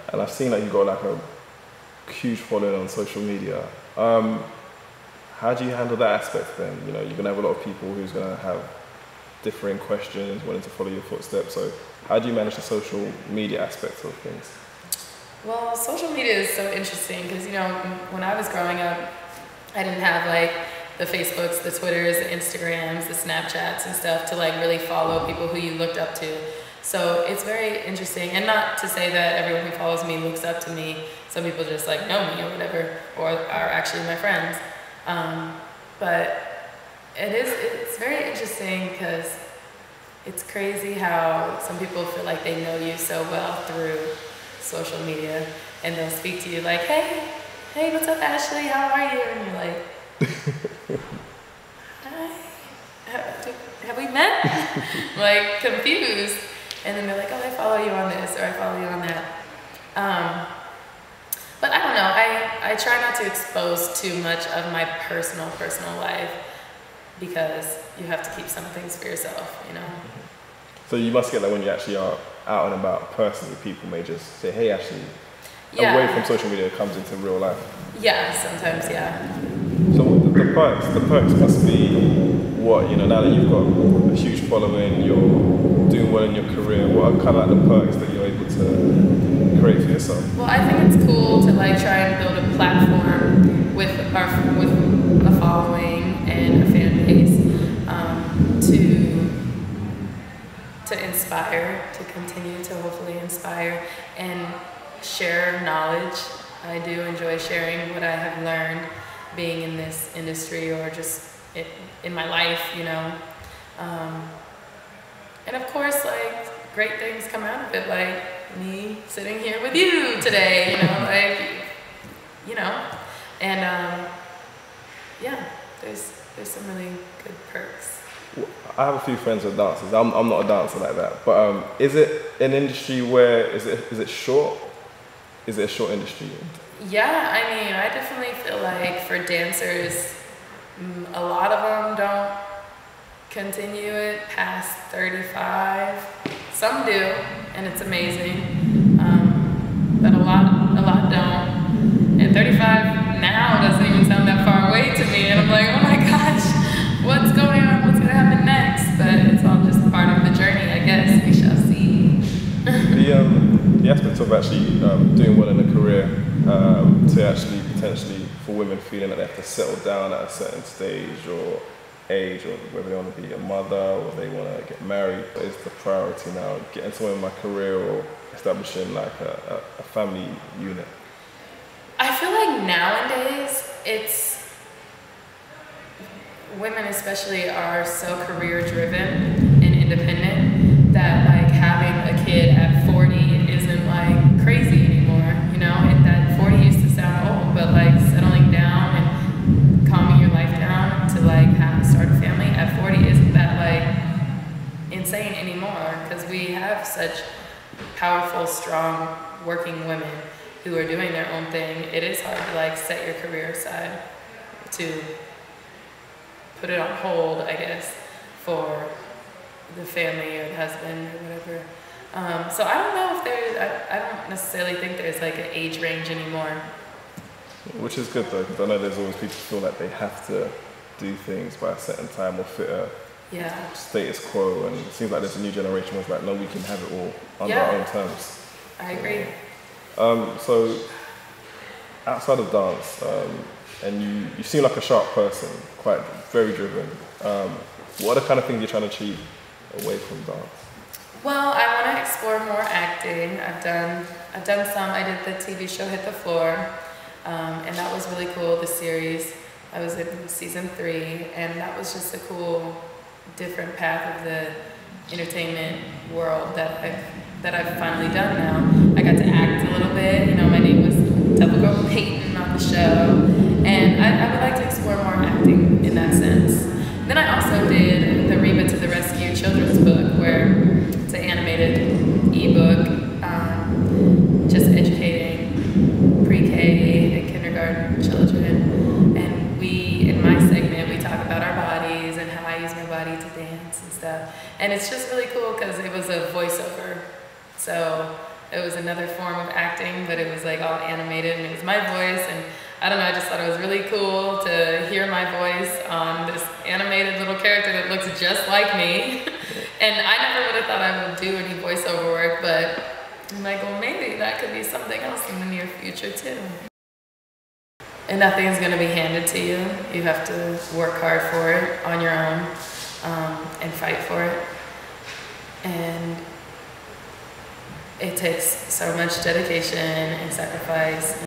and I've seen that you've got like a huge following on social media. How do you handle that aspect then? You know, you're gonna have a lot of people who's gonna have differing questions, wanting to follow your footsteps. So how do you manage the social media aspect of things? Well, social media is so interesting because, you know, when I was growing up, I didn't have like the Facebooks, the Twitters, the Instagrams, the Snapchats and stuff to like really follow people who you looked up to. So it's very interesting, and not to say that everyone who follows me looks up to me. Some people just like know me or whatever, or are actually my friends. But it's very interesting because it's crazy how some people feel like they know you so well through social media, and they'll speak to you like, hey, what's up, Ashley? How are you? And you're like, hi, have we met? Like confused. And then they're like, oh, I follow you on this, or I follow you on that. But I don't know, I try not to expose too much of my personal life, because you have to keep some things for yourself, you know? So you must get that when you actually are out and about personally, people may just say, hey, Ashley, away from social media, comes into real life. Yeah, sometimes, yeah. So the perks must be what, you know, now that you've got a huge following, you're doing well in your career, what are kind of like the perks that you're able to create for yourself? Well, I think it's cool to like try and build a platform with a following and a fan base, to inspire, to continue to hopefully inspire and share knowledge. I do enjoy sharing what I have learned being in this industry, or just in my life, you know. And of course, like, great things come out of it, like me sitting here with you today, you know, like, you know. And yeah, there's some really good perks. I have a few friends who are dancers. I'm not a dancer like that, but is it an industry where is it short? Is it a short industry? Yeah, I mean, I definitely feel like for dancers, a lot of them don't continue it past 35. Some do, and it's amazing, but a lot don't. And 35 now doesn't even sound that far away to me, and I'm like, oh my gosh, what's going on? What's gonna happen next? But it's all just part of the journey, I guess. We shall see. The aspect of actually doing well in a career, to actually potentially for women feeling that they have to settle down at a certain stage or age, or whether they want to be a mother or they want to get married, is the priority now, getting somewhere in my career or establishing like a family unit? I feel like nowadays women especially are so career driven and independent that like having a kid at 40 isn't like crazy anymore, you know. And that 40 used to sound old, but like settling down and calming your life down to like start a family at 40 isn't that like insane anymore, because we have such powerful, strong, working women who are doing their own thing. It is hard to like set your career aside, to put it on hold, I guess, for the family or the husband or whatever. So I don't know if I don't necessarily think there's like an age range anymore. Which is good though, because I know there's always people who feel like they have to do things by a certain time or fit a status quo, and it seems like there's a new generation who's like, no, we can have it all under our own terms. I agree. So outside of dance, and you seem like a sharp person, quite very driven. What are the kind of things you're trying to achieve away from dance? Well, I want to explore more acting. I've done some. I did the TV show Hit the Floor, and that was really cool. The series, I was in season 3, and that was just a cool, different path of the entertainment world that I've finally done now. I got to act a little bit. You know, my name was Double Girl Peyton on the show, and I would like to explore more acting in that sense. Then I also did the Reba to the Rescue children's book, where it's an animated ebook, just educating pre-K and kindergarten children. And in my segment, we talk about our bodies and how I use my body to dance and stuff. And it's just really cool because it was a voiceover. So It was another form of acting, but it was like all animated and it was my voice. And I don't know, I just thought it was really cool to hear my voice on this animated little character that looks just like me. And I never would have thought I would do any voiceover work, but I'm like, well, maybe that could be something else in the near future too. And nothing's gonna be handed to you. You have to work hard for it on your own and fight for it. And it takes so much dedication and sacrifice.